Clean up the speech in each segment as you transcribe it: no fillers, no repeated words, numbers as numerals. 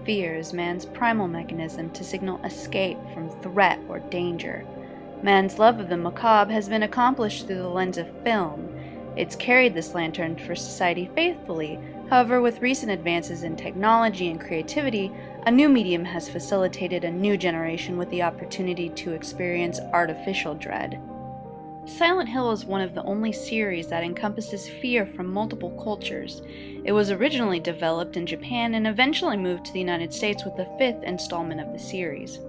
Fear is man's primal mechanism to signal escape from threat or danger. Man's love of the macabre has been accomplished through the lens of film. It's carried this lantern for society faithfully. However, with recent advances in technology and creativity, a new medium has facilitated a new generation with the opportunity to experience artificial dread. Silent Hill is one of the only series that encompasses fear from multiple cultures. It was originally developed in Japan and eventually moved to the United States with the fifth installment of the series.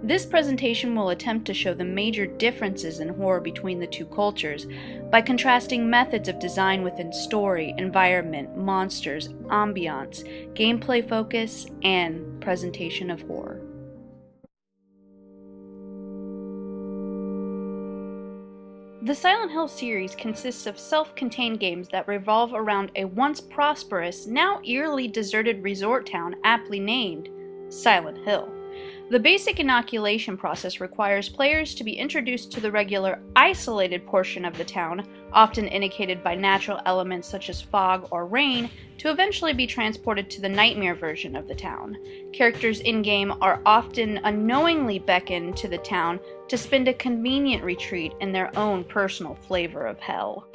This presentation will attempt to show the major differences in horror between the two cultures by contrasting methods of design within story, environment, monsters, ambiance, gameplay focus, and presentation of horror. The Silent Hill series consists of self-contained games that revolve around a once prosperous, now eerily deserted resort town aptly named Silent Hill. The basic inoculation process requires players to be introduced to the regular, isolated portion of the town, often indicated by natural elements such as fog or rain, to eventually be transported to the nightmare version of the town. Characters in-game are often unknowingly beckoned to the town to spend a convenient retreat in their own personal flavor of hell.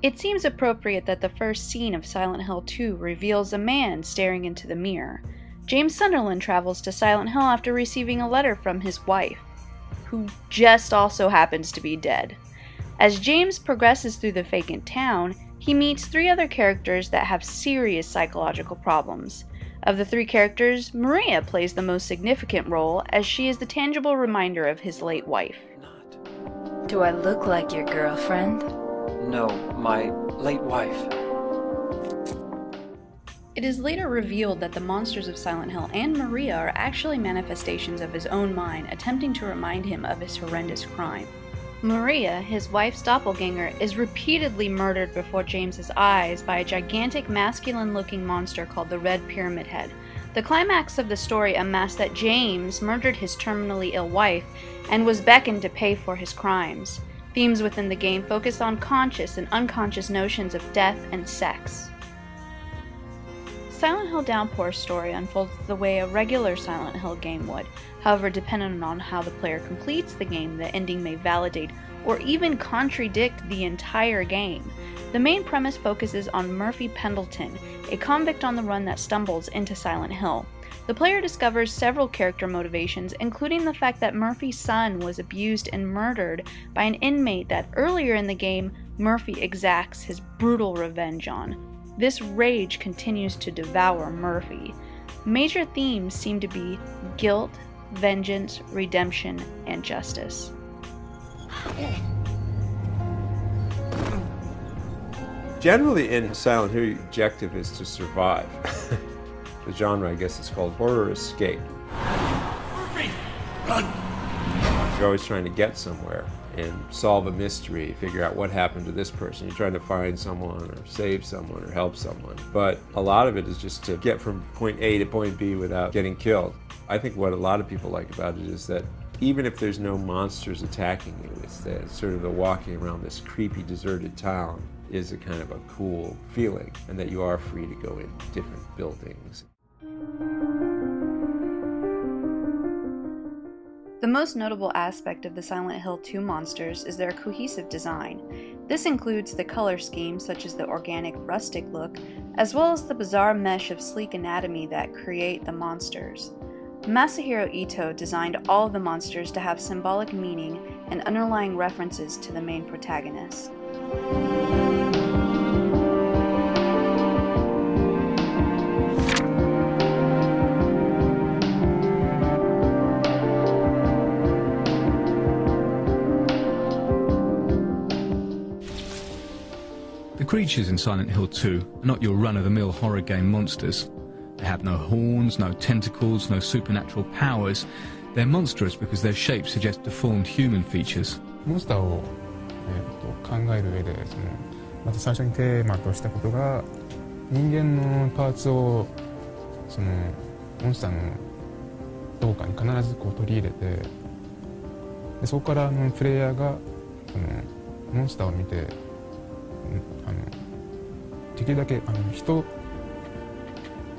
It seems appropriate that the first scene of Silent Hill 2 reveals a man staring into the mirror. James Sunderland travels to Silent Hill after receiving a letter from his wife, who just also happens to be dead. As James progresses through the vacant town, he meets three other characters that have serious psychological problems. Of the three characters, Maria plays the most significant role as she is the tangible reminder of his late wife. Do I look like your girlfriend? No, my late wife. It is later revealed that the monsters of Silent Hill and Maria are actually manifestations of his own mind, attempting to remind him of his horrendous crime. Maria, his wife's doppelganger, is repeatedly murdered before James's eyes by a gigantic masculine-looking monster called the Red Pyramid Head. The climax of the story unmasks that James murdered his terminally ill wife and was beckoned to pay for his crimes. Themes within the game focus on conscious and unconscious notions of death and sex. Silent Hill Downpour's story unfolds the way a regular Silent Hill game would. However, depending on how the player completes the game, the ending may validate or even contradict the entire game. The main premise focuses on Murphy Pendleton, a convict on the run that stumbles into Silent Hill. The player discovers several character motivations, including the fact that Murphy's son was abused and murdered by an inmate that earlier in the game Murphy exacts his brutal revenge on. This rage continues to devour Murphy. Major themes seem to be guilt, vengeance, redemption, and justice. Generally in Silent Hill, your objective is to survive. The genre, I guess, is called horror escape. Murphy, run! You're always trying to get somewhere and solve a mystery, figure out what happened to this person. You're trying to find someone or save someone or help someone. But a lot of it is just to get from point A to point B without getting killed. I think what a lot of people like about it is that even if there's no monsters attacking you, it's the, sort of the walking around this creepy, deserted town is a kind of a cool feeling, and that you are free to go in different buildings. The most notable aspect of the Silent Hill 2 monsters is their cohesive design. This includes the color scheme, such as the organic rustic look, as well as the bizarre mesh of sleek anatomy that create the monsters. Masahiro Ito designed all of the monsters to have symbolic meaning and underlying references to the main protagonist. The creatures in Silent Hill 2 are not your run-of-the-mill horror game monsters. They have no horns, no tentacles, no supernatural powers. They're monstrous because their shapes suggest deformed human features. モンスターを、考える上でまず最初にテーマとしたことが人間のパーツをモンスターのどこかに必ず取り入れてでそこからプレイヤーがモンスターを見て、できるだけ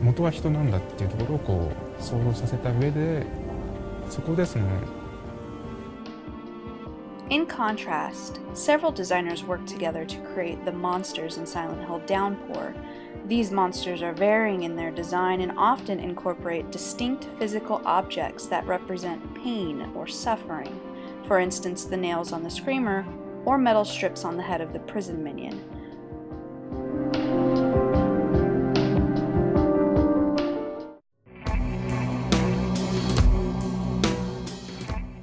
元は人なんだっていうところをこう想像させた上で、そこでIn contrast, several designers worked together to create the monsters in Silent Hill Downpour. These monsters are varying in their design and often incorporate distinct physical objects that represent pain or suffering. For instance, the nails on the screamer or metal strips on the head of the prison minion.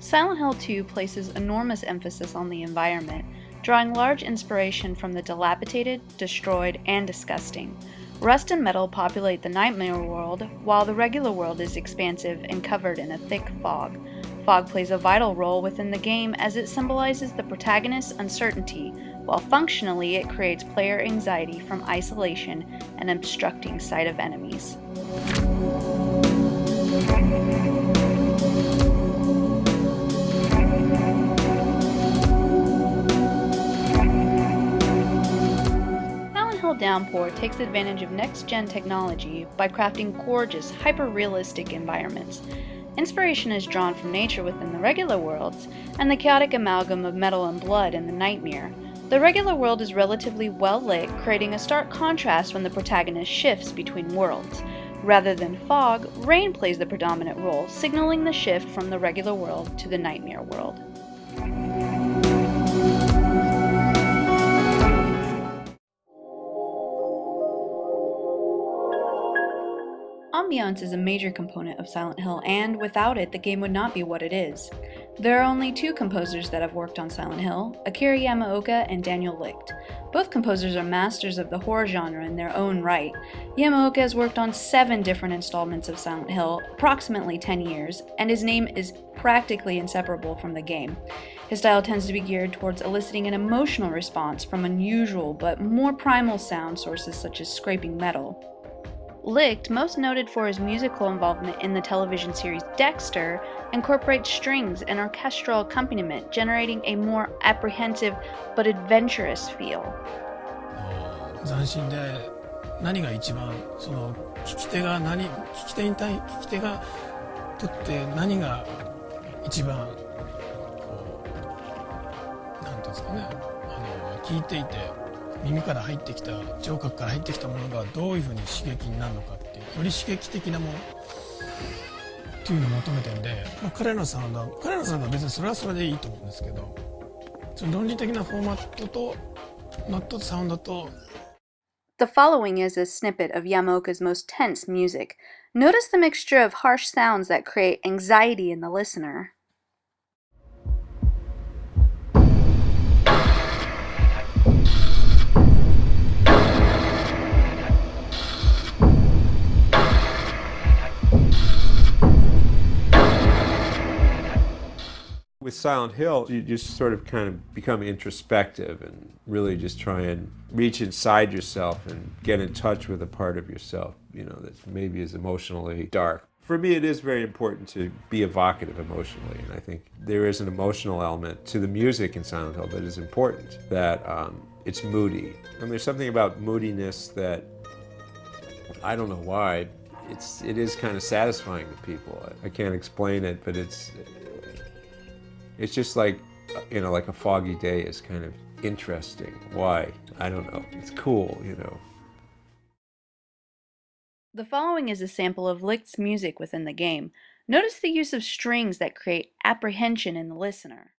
Silent Hill 2 places enormous emphasis on the environment, drawing large inspiration from the dilapidated, destroyed, and disgusting. Rust and metal populate the nightmare world, while the regular world is expansive and covered in a thick fog. Fog plays a vital role within the game as it symbolizes the protagonist's uncertainty, while functionally it creates player anxiety from isolation and obstructing sight of enemies. Downpour takes advantage of next-gen technology by crafting gorgeous, hyper-realistic environments. Inspiration is drawn from nature within the regular worlds, and the chaotic amalgam of metal and blood in the nightmare. The regular world is relatively well lit, creating a stark contrast when the protagonist shifts between worlds. Rather than fog, rain plays the predominant role, signaling the shift from the regular world to the nightmare world. Ambiance is a major component of Silent Hill, and without it, the game would not be what it is. There are only two composers that have worked on Silent Hill, Akira Yamaoka and Daniel Licht. Both composers are masters of the horror genre in their own right. Yamaoka has worked on 7 different installments of Silent Hill, approximately 10 years, and his name is practically inseparable from the game. His style tends to be geared towards eliciting an emotional response from unusual but more primal sound sources such as scraping metal. Licht, most noted for his musical involvement in the television series Dexter, incorporates strings and orchestral accompaniment, generating a more apprehensive but adventurous feel. 斬新で、何が一番その聞き手がとって何が一番こうなんていうんですかね、聞いていて。耳から入ってきた聴覚から入ってきたものがどういうふうに刺激になるのかっていうより刺激的なものっていうのを求めてるんで、彼らさんが別にそれはそれでいいと思うんですけど、その論理的なフォーマットとノットサウンドと。 The following is a snippet of Yamaoka's most tense music. Notice the mixture of harsh sounds that create anxiety in the listener. With Silent Hill, you just sort of kind of become introspective and really just try and reach inside yourself and get in touch with a part of yourself, you know, that maybe is emotionally dark. For me, it is very important to be evocative emotionally, and I think there is an emotional element to the music in Silent Hill that is important, that it's moody. And there's something about moodiness that, I don't know why, it is kind of satisfying to people. I can't explain it, but it's just like, you know, like a foggy day is kind of interesting. Why? I don't know. It's cool, you know. The following is a sample of Licht's music within the game. Notice the use of strings that create apprehension in the listener.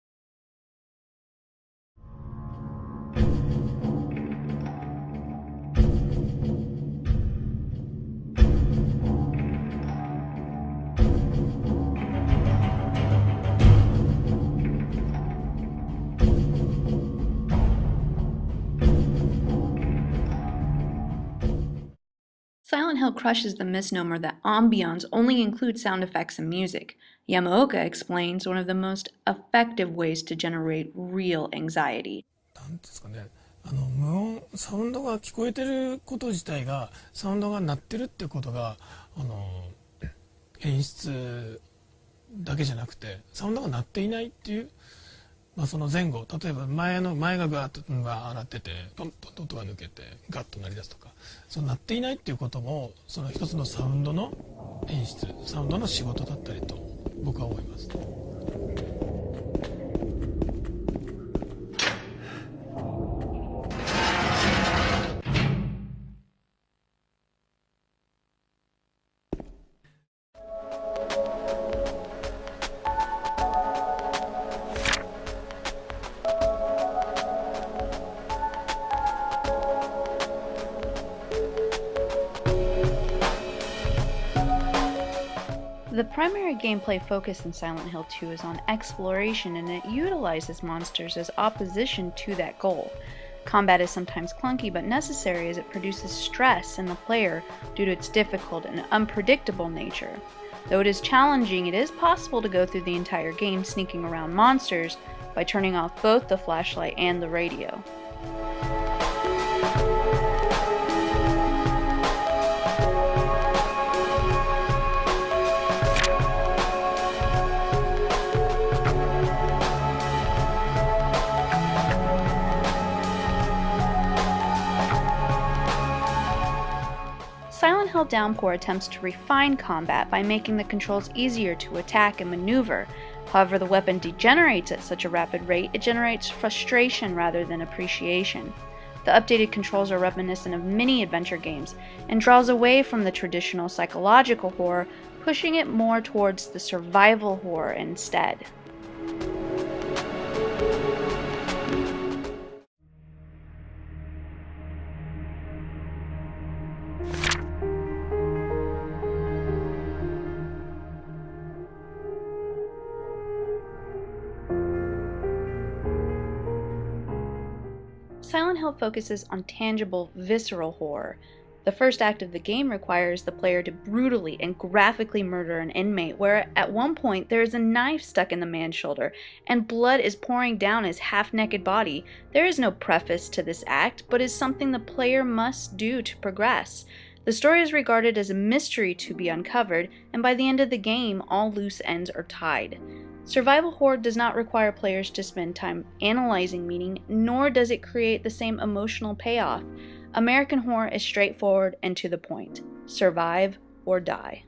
Silent Hill crushes the misnomer that ambiance only includes sound effects and music. Yamaoka explains one of the most effective ways to generate real anxiety. なんですかね、無音サウンドが聞こえてること自体が、サウンドが鳴ってるってことが演出だけじゃなくてサウンドが鳴っていないっていう、その前後、例えば前がガーッと鳴っててトントンと音が抜けてガッと鳴り出すとか、その鳴っていないっていうこともその一つのサウンドの演出、サウンドの仕事だったりと僕は思います。The primary gameplay focus in Silent Hill 2 is on exploration, and it utilizes monsters as opposition to that goal. Combat is sometimes clunky but necessary as it produces stress in the player due to its difficult and unpredictable nature. Though it is challenging, it is possible to go through the entire game sneaking around monsters by turning off both the flashlight and the radio. Silent Hill Downpour attempts to refine combat by making the controls easier to attack and maneuver. However, the weapon degenerates at such a rapid rate, it generates frustration rather than appreciation. The updated controls are reminiscent of many adventure games and draws away from the traditional psychological horror, pushing it more towards the survival horror instead. Silent Hill focuses on tangible, visceral horror. The first act of the game requires the player to brutally and graphically murder an inmate, where at one point there is a knife stuck in the man's shoulder and blood is pouring down his half-naked body. There is no preface to this act, but is something the player must do to progress. The story is regarded as a mystery to be uncovered, and by the end of the game, all loose ends are tied. Survival horror does not require players to spend time analyzing meaning, nor does it create the same emotional payoff. American horror is straightforward and to the point. Survive or die.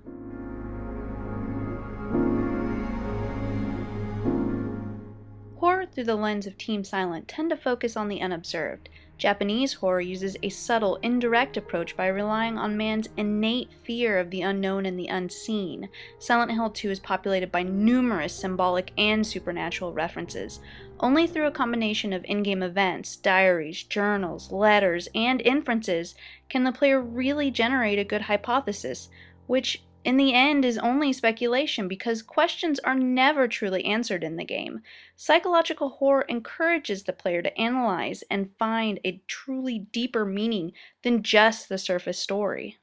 Horror through the lens of Team Silent tend to focus on the unobserved. Japanese horror uses a subtle, indirect approach by relying on man's innate fear of the unknown and the unseen. Silent Hill 2 is populated by numerous symbolic and supernatural references. Only through a combination of in-game events, diaries, journals, letters, and inferences can the player really generate a good hypothesis, which in the end is only speculation because questions are never truly answered in the game. Psychological horror encourages the player to analyze and find a truly deeper meaning than just the surface story.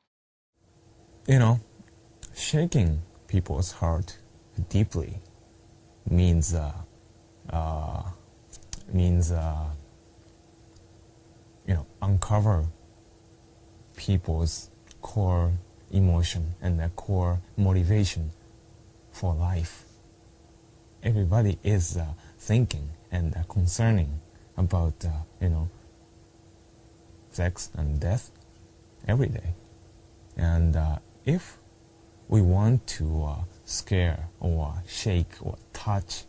You know, shaking people's heart deeply means uncover people's core emotion and their core motivation for life. Everybody is thinking and concerning about sex and death every day. And if we want to scare or shake or touch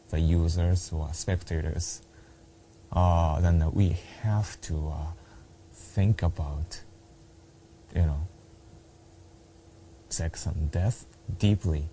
the users or spectators, then we have to think about sex and death deeply